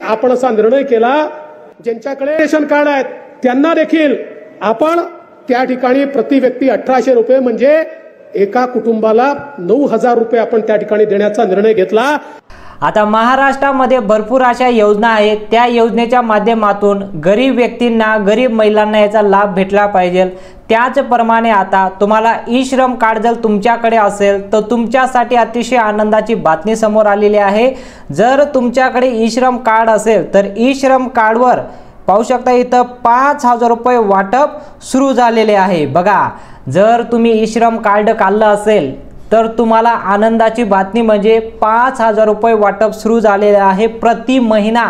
आपण असा निर्णय केला, ज्यांच्याकडे रेशन कार्ड आहेत त्यांना देखील आपण त्या ठिकाणी प्रति व्यक्ती 1800 रुपये म्हणजे एका कुटुंबाला 9000 रुपये आपण त्या ठिकाणी देण्याचा निर्णय घेतला। आता महाराष्ट्रामध्ये भरपूर अशा योजना आहेत, त्या योजनेच्या माध्यमातून गरीब व्यक्तींना, गरीब महिलांना याचा लाभ भेटला पाहिजे। त्याचप्रमाणे आता तुम्हाला ई श्रम कार्ड जर तुमच्याकडे असेल तर तुमच्यासाठी अतिशय आनंदाची बातमी समोर आलेली आहे। जर तुमच्याकडे ई श्रम कार्ड असेल तर ई श्रम कार्डवर पाहू शकता इथं 5000 रुपये वाटप सुरू झालेले आहे। बघा, जर तुम्ही ई श्रम कार्ड काढलं असेल तर तुम्हाला आनंदाची बातमी म्हणजे 5000 रुपये वाटप सुरू झालेले आहे प्रति महिना।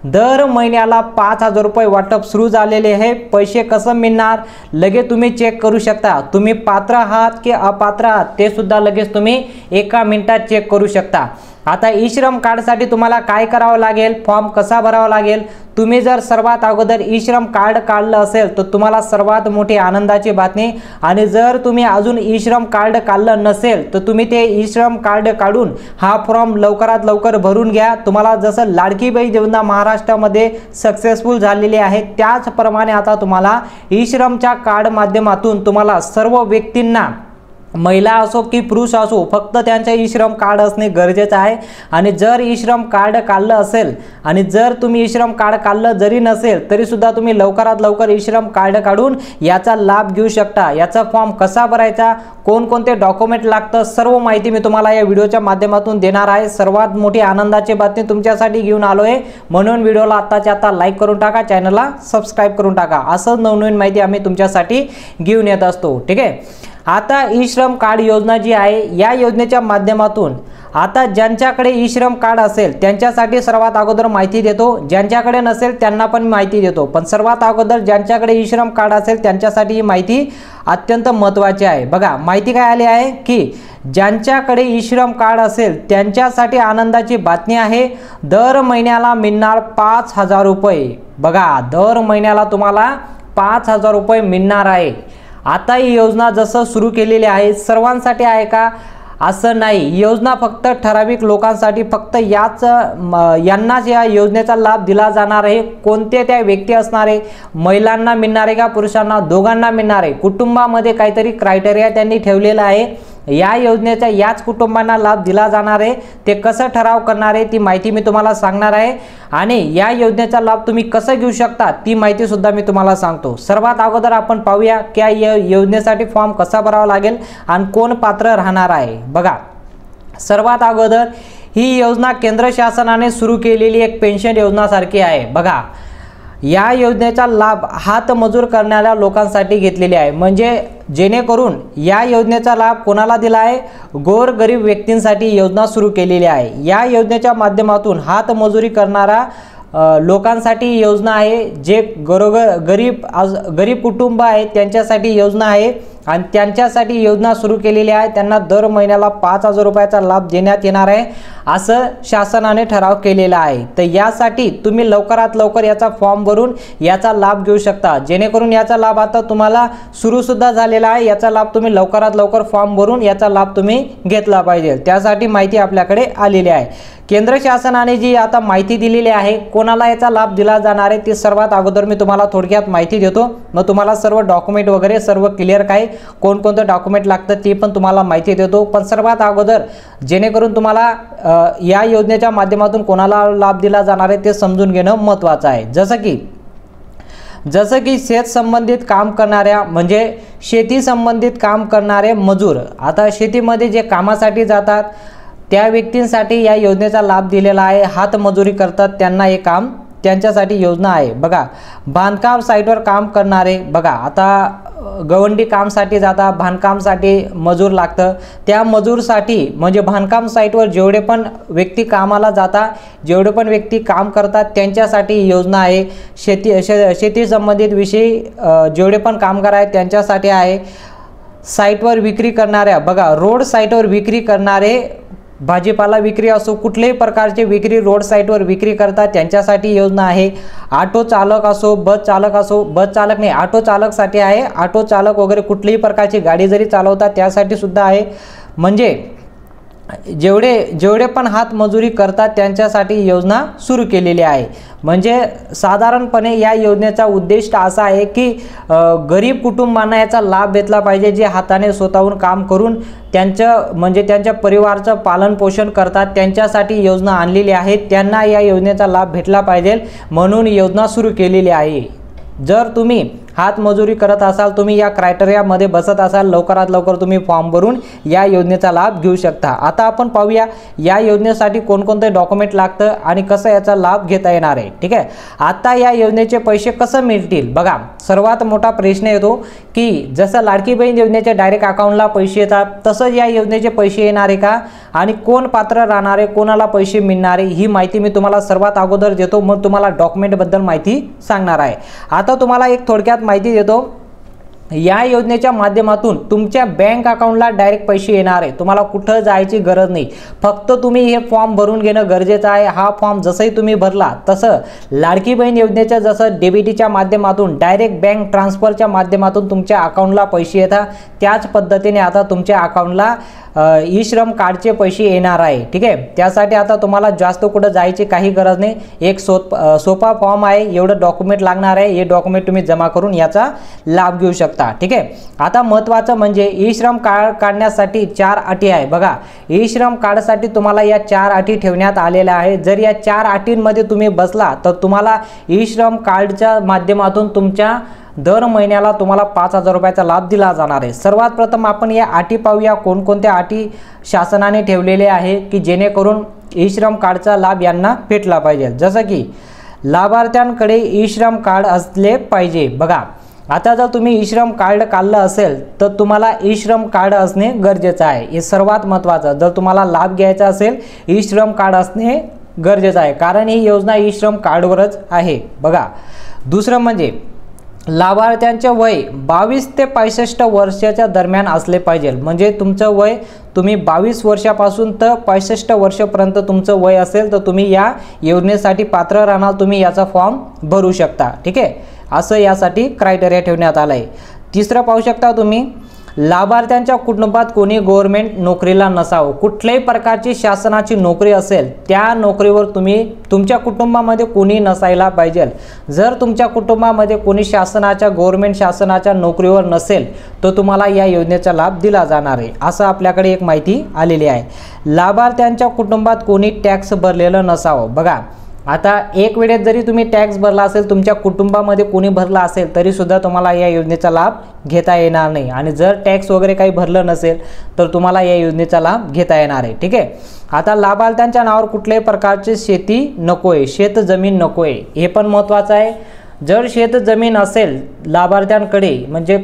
दर महिन्याला 5000 रुपये वाटप सुरू झालेले आहे। पैसे कसं मिळणार लगेच तुम्ही चेक करू शकता। तुम्ही पात्र आहात की अपात्र आहात ते सुद्धा लगेच तुम्ही एका मिनिटात चेक करू शकता। आता ई श्रम कार्डसाठी तुम्हाला काय करावं लागेल, फॉर्म कसा भरावा लागेल। तुम्ही जर सर्वात अगोदर ई श्रम कार्ड काढलं असेल तर तुम्हाला सर्वात मोठी आनंदाची बातमी, आणि जर तुम्ही अजून ई श्रम कार्ड काढलं नसेल तर तुम्ही ते ई श्रम कार्ड काढून हा फॉर्म लवकरात लवकर भरून घ्या। तुम्हाला जसं लाडकी बहीण योजना महाराष्ट्रामध्ये सक्सेसफुल झालेली आहे त्याचप्रमाणे आता तुम्हाला ई श्रमच्या कार्ड माध्यमातून तुम्हाला सर्व व्यक्तींना, महिला असो की पुरुष असो, फक्त त्यांचे ई श्रम कार्ड असणे गरजेचं आहे। आणि जर ई श्रम कार्ड काढलं असेल आणि जर तुम्ही ई श्रम कार्ड काढलं जरी नसेल तरी सुद्धा तुम्ही लवकरात लवकर ई श्रम कार्ड काढून याचा लाभ घेऊ शकता। याचा फॉर्म कसा भरायचा, कोणकोणते डॉक्युमेंट लागतं, सर्व माहिती मी तुम्हाला या व्हिडिओच्या माध्यमातून देणार आहे। सर्वात मोठी आनंदाची बातमी तुमच्यासाठी घेऊन आलोय, म्हणून व्हिडिओला आत्ताच्या आता लाईक करून टाका, चॅनलला सबस्क्राईब करून टाका। असं नवनवीन माहिती आम्ही तुमच्यासाठी घेऊन येत असतो, ठीक आहे। आता ई श्रम कार्ड योजना जी आहे या योजनेच्या माध्यमातून आता ज्यांच्याकडे ई श्रम कार्ड असेल त्यांच्यासाठी सर्वात अगोदर माहिती देतो, ज्यांच्याकडे नसेल त्यांना पण माहिती देतो। पण सर्वात अगोदर ज्यांच्याकडे ई श्रम कार्ड असेल त्यांच्यासाठी ही माहिती अत्यंत महत्त्वाची आहे। बघा, माहिती काय आली आहे की ज्यांच्याकडे ई श्रम कार्ड असेल त्यांच्यासाठी आनंदाची बातमी आहे, दर महिन्याला मिळणार 5000 रुपये। बघा, दर महिन्याला तुम्हाला 5000 रुपये मिळणार आहे। आता ही योजना जसं सुरू केलेली आहे सर्वांसाठी आहे का असं नाही, ही योजना फक्त ठराविक लोकांसाठी, फक्त यांनाच या योजनेचा लाभ दिला जाणार आहे। कोणते त्या व्यक्ती असणार आहे, महिलांना मिळणार आहे का पुरुषांना, दोघांना मिळणार आहे। कुटुंबामध्ये काहीतरी क्रायटेरिया त्यांनी ठेवलेला आहे, या योजनेचा याच कुटुंबांना लाभ दिला जाणार आहे। ते कसं ठराव करणार आहे ती माहिती मी तुम्हाला सांगणार आहे, आणि या योजनेचा लाभ तुम्ही कसं घेऊ शकता ती माहिती सुद्धा मी तुम्हाला सांगतो। सर्वात अगोदर आपण पाहूया की या योजनेसाठी फॉर्म कसा भरावा लागेल आणि कोण पात्र राहणार आहे। बघा, सर्वात अगोदर ही योजना केंद्र शासनाने सुरू केलेली एक पेन्शन योजनासारखी आहे। बघा, या योजनेचा लाभ हातमजूर करणाऱ्या लोकांसाठी घेतलेली आहे, म्हणजे जेणेकरून या योजनेचा लाभ कोणाला दिला आहे, गोरगरीब व्यक्तींसाठी योजना सुरू केलेली आहे। या योजनेच्या माध्यमातून हातमजुरी करणारा लोकांसाठी योजना आहे, जे गरीब कुटुंब आहे त्यांच्यासाठी योजना आहे, आणि त्यांच्यासाठी योजना सुरू केलेली आहे। त्यांना दर महिन्याला 5000 रुपयाचा लाभ देण्यात येणार आहे असं शासनाने ठराव केलेला आहे। तर यासाठी तुम्ही लवकरात लवकर याचा फॉर्म भरून याचा लाभ घेऊ शकता, जेणेकरून याचा लाभ आता तुम्हाला सुरू सुद्धा झालेला आहे। याचा लाभ तुम्ही लवकरात लवकर फॉर्म भरून याचा लाभ तुम्ही घेतला पाहिजे, त्यासाठी माहिती आपल्याकडे आलेली आहे। केंद्र शासनाने जी आता माहिती दिलेली आहे, कोणाला याचा लाभ दिला जाणार आहे ते सर्वात अगोदर मी तुम्हाला थोडक्यात माहिती देतो, मग तुम्हाला सर्व डॉक्युमेंट वगैरे सर्व क्लिअर काय कोणकोणते डॉक्युमेंट लागतात ते पण तुम्हाला माहिती देतो। पण सर्वात अगोदर जेणेकरून तुम्हाला या योजनेच्या माध्यमातून कोणाला लाभ दिला जाणार आहे ते समजून घेणं महत्त्वाचं आहे। जसं की शेत संबंधित काम करणाऱ्या, म्हणजे शेती संबंधित काम करणारे मजूर, आता शेतीमध्ये जे कामासाठी जातात त्या व्यक्तींसाठी या योजनेचा लाभ दिलेला आहे। हातमजुरी करतात त्यांना हे काम, त्यांच्यासाठी योजना आहे। बघा, बांधकाम साईटवर काम करणारे, बघा आता गवंडी कामसाठी जातात, बांधकामसाठी मजूर लागतं, त्या मजूरसाठी म्हणजे बांधकाम साईटवर जेवढे पण व्यक्ती कामाला जातात, जेवढे पण व्यक्ती काम करतात त्यांच्यासाठी योजना आहे। शेती संबंधित विषयी जेवढे पण कामगार आहेत त्यांच्यासाठी आहे। साईटवर विक्री करणाऱ्या, बघा रोड साईटवर विक्री करणारे, भाजीपाला विक्री असो, कुठल्याही प्रकारची विक्री रोड साईटवर विक्री करतात त्यांच्यासाठी योजना आहे। ऑटो चालक असो, बस चालक असो, बस चालक नाही ऑटो चालकसाठी आहे, ऑटो चालक वगैरे कुठलीही प्रकारची गाडी जरी चालवतात त्यासाठी सुद्धा आहे। म्हणजे जेवढे पण हातमजुरी करतात त्यांच्यासाठी योजना सुरू केलेली आहे। म्हणजे साधारणपणे या योजनेचा उद्देश असा आहे की गरीब कुटुंबांना याचा लाभ भेटला पाहिजे, जे हाताने स्वतःहून काम करून त्यांच्या परिवाराचं पालन पोषण करतात, त्यांच्यासाठी योजना आणलेली आहे, त्यांना या योजनेचा लाभ भेटला पाहिजे म्हणून योजना सुरू केलेली आहे। जर तुम्ही हातमजुरी करत असाल, तुम्ही या क्रायटेरियामध्ये बसत असाल, लवकरात लवकर तुम्ही फॉर्म भरून या योजनेचा लाभ घेऊ शकता। आता आपण पाहूया या योजनेसाठी कोणकोणते डॉक्युमेंट लागतं आणि कसं याचा लाभ घेता येणार आहे। ठीक आहे, आता या योजनेचे पैसे कसं मिळतील बघा, सर्वात मोठा प्रश्न येतो की जसं लाडकी बहीण योजनेच्या डायरेक्ट अकाउंटला पैसे येतात तसंच या योजनेचे पैसे येणार आहे का आणि कोण पात्र राहणार आहे, कोणाला पैसे मिळणार आहे, ही माहिती मी तुम्हाला सर्वात अगोदर देतो, मग तुम्हाला डॉक्युमेंटबद्दल माहिती सांगणार आहे। आता तुम्हाला एक थोडक्यात माहिती देतो, या योजनेच्या माध्यमातून तुमच्या बँक अकाउंटला डायरेक्ट पैसे येणार आहे, तुम्हाला कुठं जायची गरज नाही, फक्त तुम्ही हे फॉर्म भरून घेणं गरजेचं आहे। हा फॉर्म जसंही तुम्ही भरला तसं लाडकी बहीण योजनेच्या जसं डीबीटीच्या माध्यमातून डायरेक्ट बँक ट्रान्सफरच्या माध्यमातून तुमच्या अकाउंटला पैसे येतात, त्याच पद्धतीने आता तुमच्या अकाउंटला ई श्रम कार्डचे पैसे येणार आहे। ठीक आहे, त्यासाठी आता तुम्हाला जास्त कुठं जायची काही गरज नाही, एक सोपा फॉर्म आहे, एवढं डॉक्युमेंट लागणार आहे, हे डॉक्युमेंट तुम्ही जमा करून याचा लाभ घेऊ शकता। ठीक आहे, आता महत्त्वाचं म्हणजे ई श्रम कार्ड काढण्यासाठी 4 अटी आहे बघा, ई श्रम कार्डसाठी तुम्हाला या 4 अटी ठेवण्यात आलेल्या आहे। जर या 4 अटींमध्ये तुम्ही बसला तर तुम्हाला ई श्रम कार्डच्या माध्यमातून तुमच्या दर महिन्याला तुम्हाला 5,000 रुपयाचा लाभ दिला जाणार आहे। सर्वात प्रथम आपण या अटी पाहूया, कोणकोणत्या अटी शासनाने ठेवलेले आहे की जेणेकरून ई श्रम कार्डचा लाभ यांना भेटला पाहिजे। जसं की लाभार्थ्यांकडे ई श्रम कार्ड असले पाहिजे बघा, आता जर तुम्ही ई श्रम कार्ड काढलं असेल तर तुम्हाला ई श्रम कार्ड असणे गरजेचं आहे, हे सर्वात महत्त्वाचं। जर तुम्हाला लाभ घ्यायचा असेल ई श्रम कार्ड असणे गरजेचं आहे, कारण ही योजना ई श्रम कार्डवरच आहे बघा। दुसरं म्हणजे लाभार्थ्यांचे वय 22 ते 65 वर्षाच्या दरम्यान असले पाहिजे, म्हणजे तुमचं वय तुम्ही 22 वर्षापासून तर 65 वर्षापर्यंत तुमचं वय असेल तर तुम्ही या योजनेसाठी पात्र राहणार, तुम्ही याचा फॉर्म भरू शकता। ठीक आहे, असं यासाठी क्रायटेरिया ठेवण्यात आलं आहे। तिसरं पाहू शकता तुम्ही, लाभार्थ्यांच्या कुटुंबात कोणी गव्हर्नमेंट नोकरीला नसावं, कुठल्याही प्रकारची शासनाची नोकरी असेल त्या नोकरीवर तुमच्या कुटुंबामध्ये कोणी नसायला पाहिजे। जर तुमच्या कुटुंबामध्ये कोणी गव्हर्नमेंट शासनाच्या नोकरीवर नसेल तर तुम्हाला या योजनेचा लाभ दिला जाणार आहे, असं आपल्याकडे एक माहिती आलेली आहे। लाभार्थ्यांच्या कुटुंबात कोणी टॅक्स भरलेलं नसावं बघा, आता एक वेळेस जरी तुम्ही टॅक्स भरला असेल, तुमच्या कुटुंबामध्ये कोणी भरला असेल तरी सुद्धा तुम्हाला या योजनेचा लाभ घेता येणार नाही, आणि जर टॅक्स वगैरे काही भरलं नसेल तर तुम्हाला या योजनेचा लाभ घेता येणार आहे। ठीक आहे, आता लाभार्थ्यांच्या नावावर कुठल्याही प्रकारची शेती नको आहे, शेत जमीन नको आहे, हे पण महत्त्वाचं आहे। जर शेत जमीन असेल लाभार्थ्यांकडे, म्हणजे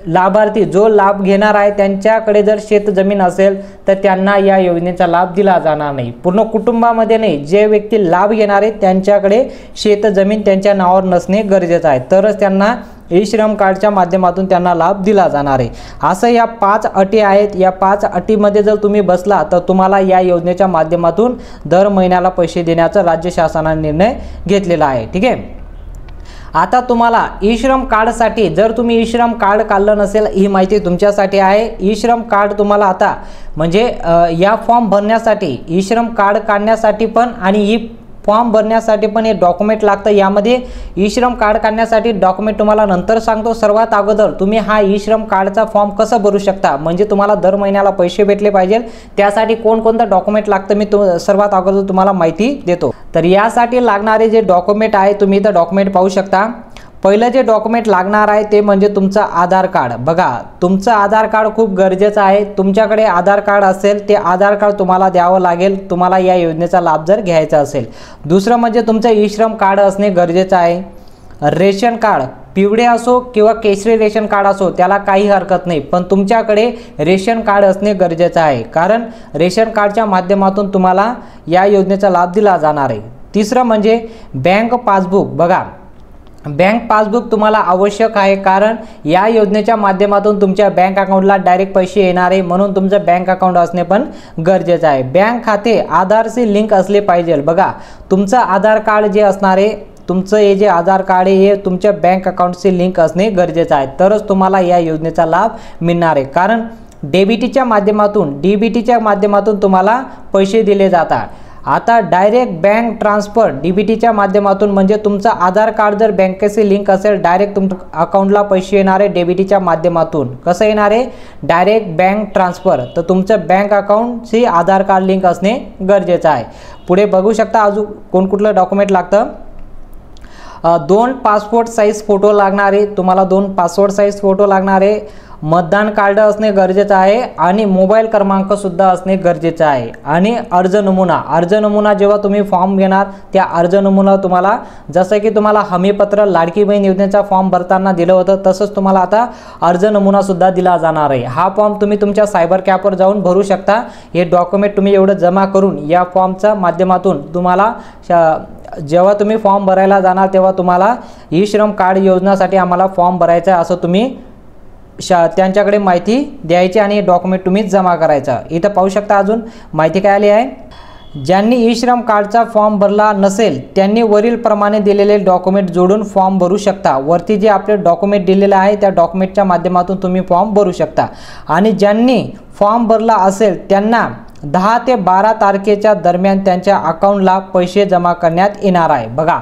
लाभार्थी जो लाभ घेणार आहे त्यांच्याकडे जर शेत जमीन असेल तर त्यांना या योजनेचा लाभ दिला जाणार नाही, पूर्ण कुटुंबामध्ये नाही, जे व्यक्ती लाभ घेणार आहेत त्यांच्याकडे शेत जमीन त्यांच्या नावावर नसणे गरजेचं आहे, तरच त्यांना ई श्रम कार्डच्या माध्यमातून त्यांना लाभ दिला जाणार आहे। असं या 5 अटी आहेत, या 5 अटीमध्ये जर तुम्ही बसला तर तुम्हाला या योजनेच्या माध्यमातून दर महिन्याला पैसे देण्याचा राज्य शासनाने निर्णय घेतलेला आहे। ठीक आहे, आता तुम्हाला ई श्रम कार्डसाठी, जर तुम्ही ई श्रम कार्ड काढलं नसेल ही माहिती तुमच्यासाठी आहे। ई श्रम कार्ड तुम्हाला आता म्हणजे या फॉर्म भरण्यासाठी, ई श्रम कार्ड काढण्यासाठी पण आणि ही फॉर्म भरण्यासाठी पण हे डॉक्युमेंट लागतं। यामध्ये ई श्रम कार्ड काढण्यासाठी डॉक्युमेंट तुम्हाला नंतर सांगतो, सर्वात अगोदर तुम्ही हा ई श्रम कार्डचा फॉर्म कसं भरू शकता, म्हणजे तुम्हाला दर महिन्याला पैसे भेटले पाहिजे, त्यासाठी कोणकोणतं डॉक्युमेंट लागतं मी सर्वात अगोदर तुम्हाला माहिती देतो। तर यासाठी लागणारे जे डॉक्युमेंट आहे तुम्ही इथं डॉक्युमेंट पाहू शकता। पहिलं जे डॉक्युमेंट लागणार आहे ते म्हणजे तुमचं आधार कार्ड बघा, तुमचं आधार कार्ड खूप गरजेचं आहे। तुमच्याकडे आधार कार्ड असेल ते आधार कार्ड तुम्हाला द्यावं लागेल, तुम्हाला या योजनेचा लाभ जर घ्यायचा असेल। दुसरं म्हणजे तुमचं ई श्रम कार्ड असणे गरजेचं आहे। रेशन कार्ड पिवळे असो किंवा केशरी रेशन कार्ड असो त्याला काही हरकत नाही, पण तुमच्याकडे रेशन कार्ड असणे गरजेचं आहे, कारण रेशन कार्डच्या माध्यमातून तुम्हाला या योजनेचा लाभ दिला जाणार आहे। तिसरं म्हणजे बँक पासबुक बघा, बँक पासबुक तुम्हाला आवश्यक आहे, कारण या योजनेच्या माध्यमातून तुमच्या बँक अकाउंटला डायरेक्ट पैसे येणार आहे, म्हणून तुमचं बँक अकाउंट असणे पण गरजेचं आहे। बँक खाते आधारशी लिंक असले पाहिजे बघा, तुमचं आधार कार्ड जे असणार आहे, तुमचं हे जे आधार कार्ड आहे हे तुमच्या बँक अकाउंटशी लिंक असणे गरजेचं आहे, तरच तुम्हाला या योजनेचा लाभ मिळणार आहे। कारण डेबिटीच्या माध्यमातून डीबीटीच्या माध्यमातून तुम्हाला पैसे दिले जातात. आता डायरेक्ट बँक ट्रान्सफर डीबीटीच्या माध्यमातून म्हणजे तुमचं आधार कार्ड जर बँकेशी लिंक असेल डायरेक्ट तुमच्या अकाउंटला पैसे येणार आहे डेबिटीच्या माध्यमातून. कसं येणार आहे? Direct bank transfer. तर तुमचं बँक अकाउंटशी आधार कार्ड लिंक असणे गरजेचं आहे. पुढे बघू शकता अजून कोणकुठलं डॉक्युमेंट लागतं. 2 पासपोर्ट साईज फोटो लागणार आहे तुम्हाला. 2 पासपोर्ट साईज फोटो लागणार आहे. मतदान कार्ड असणे गरजेचं आहे आणि मोबाईल क्रमांक सुद्धा असणे गरजेचं आहे. आणि अर्ज नमुना जेव्हा तुम्ही फॉर्म घेणार त्या अर्ज नमुना तुम्हाला जसं की तुम्हाला हमीपत्र लाडकी बहीण योजनेचा फॉर्म भरताना दिलं होतं तसंच तुम्हाला आता अर्ज नमुना सुद्धा दिला जाणार आहे. हा फॉर्म तुम्ही तुमच्या सायबर कॅफवर जाऊन भरू शकता. हे डॉक्युमेंट तुम्ही एवढं जमा करून या फॉर्मच्या माध्यमातून तुम्हाला जेव्हा तुम्ही फॉर्म भरायला जाणार तेव्हा तुम्हाला ई श्रम कार्ड योजनासाठी आम्हाला फॉर्म भरायचा असं तुम्ही त्यांच्याकडे माहिती द्यायची आणि डॉक्युमेंट तुम्ही जमा करायचा. इथं पाहू शकता अजून माहिती काय आली आहे. ज्यांनी ई श्रम कार्डचा फॉर्म भरला नसेल त्यांनी वरील प्रमाणे दिलेले डॉक्युमेंट जोडून फॉर्म भरू शकता. वरती जे आपले डॉक्युमेंट दिलेले आहे त्या डॉक्युमेंटच्या माध्यमातून तुम्ही फॉर्म भरू शकता. आणि ज्यांनी फॉर्म भरला असेल त्यांना 10 ते 12 तारखेच्या दरम्यान त्यांच्या अकाउंटला पैसे जमा करण्यात येणार आहे. बघा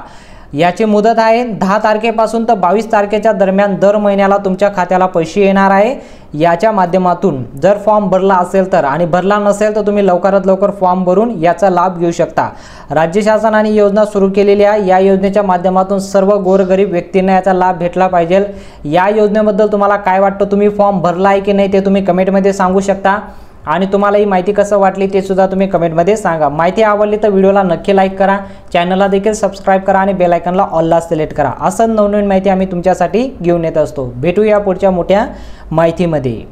याची मुदत आहे 10 तारखेपासून तर 22 तारखेच्या दरम्यान दर महिन्याला तुमच्या खात्याला पैसे येणार आहे. याच्या माध्यमातून जर फॉर्म भरला असेल तर आणि भरला नसेल तर तुम्ही लवकरात लवकर फॉर्म भरून याचा लाभ घेऊ शकता. राज्य शासनाने योजना सुरू केलेली आहे. या योजनेच्या माध्यमातून सर्व गोरगरीब व्यक्तींना याचा लाभ भेटला पाहिजे. या योजनेबद्दल तुम्हाला काय वाटतं? तुम्ही फॉर्म भरला आहे की नाही ते तुम्ही कमेंटमध्ये सांगू शकता. आणि तुम्हाला ही माहिती कसं वाटली ते सुद्धा तुम्ही कमेंटमध्ये सांगा. माहिती आवडली तर व्हिडिओला नक्की लाईक करा. चॅनलला देखील सबस्क्राईब करा आणि बेल आयकॉनला ऑलला सिलेक्ट करा. असं नवनवीन माहिती आम्ही तुमच्यासाठी घेऊन येत असतो. भेटूया पुढच्या मोठ्या माहितीमध्ये.